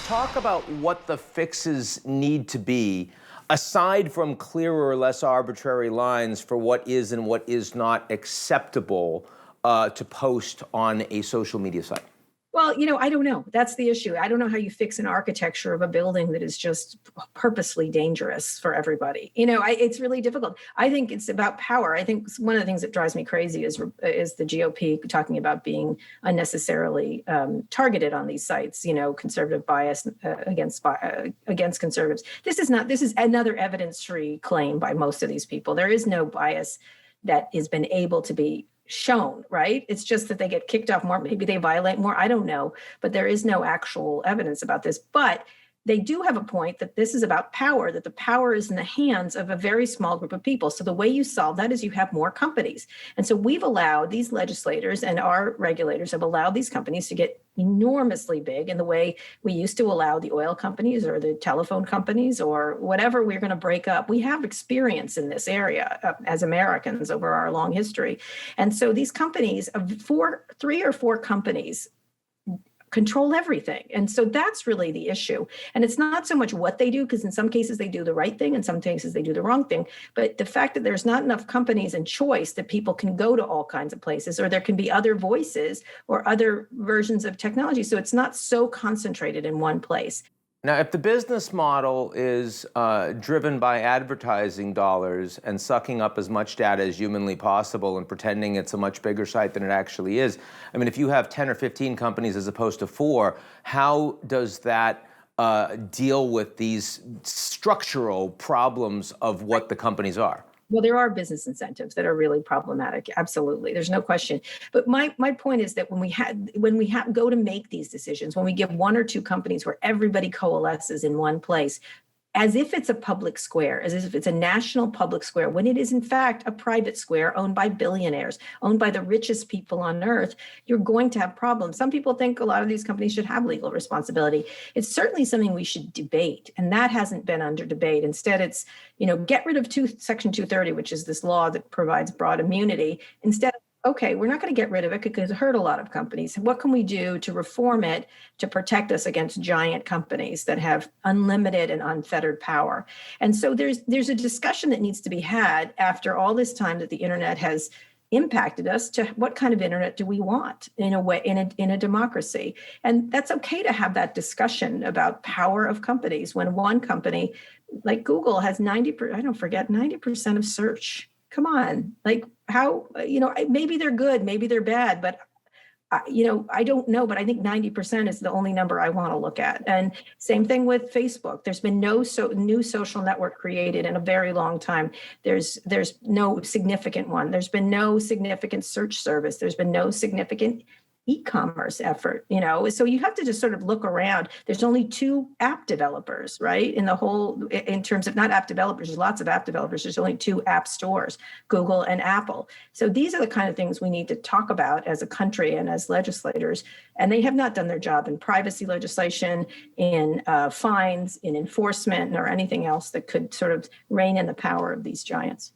Talk about what the fixes need to be, aside from clearer or less arbitrary lines for what is and what is not acceptable to post on a social media site. Well, I don't know. That's the issue. I don't know how you fix an architecture of a building that is just purposely dangerous for everybody. It's really difficult. I think it's about power. I think one of the things that drives me crazy is the GOP talking about being unnecessarily targeted on these sites. Conservative bias against conservatives. This is another evidence-free claim by most of these people. There is no bias that has been able to be shown, right? It's just that they get kicked off more. Maybe they violate more. I don't know. But there is no actual evidence about this. But they do have a point that this is about power, that the power is in the hands of a very small group of people. So the way you solve that is you have more companies. And so we've allowed, these legislators and our regulators have allowed these companies to get enormously big in the way we used to allow the oil companies or the telephone companies or whatever we're going to break up. We have experience in this area as Americans over our long history. And so these companies, three or four companies, control everything. And so that's really the issue. And it's not so much what they do, because in some cases they do the right thing, in some cases they do the wrong thing. But the fact that there's not enough companies and choice that people can go to all kinds of places, or there can be other voices or other versions of technology. So it's not so concentrated in one place. Now, if the business model is driven by advertising dollars and sucking up as much data as humanly possible and pretending it's a much bigger site than it actually is, I mean, if you have 10 or 15 companies as opposed to 4, how does that deal with these structural problems of what the companies are? Well, there are business incentives that are really problematic. Absolutely. There's no question. But my point is that when we go to make these decisions, when we give one or two companies where everybody coalesces in one place, as if it's a public square, as if it's a national public square, when it is in fact a private square owned by billionaires, owned by the richest people on earth, you're going to have problems. Some people think a lot of these companies should have legal responsibility. It's certainly something we should debate, and that hasn't been under debate. Instead, it's, get rid of Section 230, which is this law that provides broad immunity. Instead, okay, we're not going to get rid of it because it hurt a lot of companies. What can we do to reform it to protect us against giant companies that have unlimited and unfettered power? And so there's a discussion that needs to be had after all this time that the internet has impacted us to what kind of internet do we want in a way, in a democracy? And that's okay to have that discussion about power of companies when one company like Google has 90% of search. Come on, like how, maybe they're good, maybe they're bad, but I don't know, but I think 90% is the only number I want to look at. And same thing with Facebook. There's been no new social network created in a very long time. There's no significant one. There's been no significant search service. There's been no significant e-commerce effort, so you have to just sort of look around. There's only 2 app developers, right? In terms of not app developers, there's lots of app developers. There's only 2 app stores, Google and Apple. So these are the kind of things we need to talk about as a country and as legislators. And they have not done their job in privacy legislation, in fines, in enforcement, or anything else that could sort of rein in the power of these giants.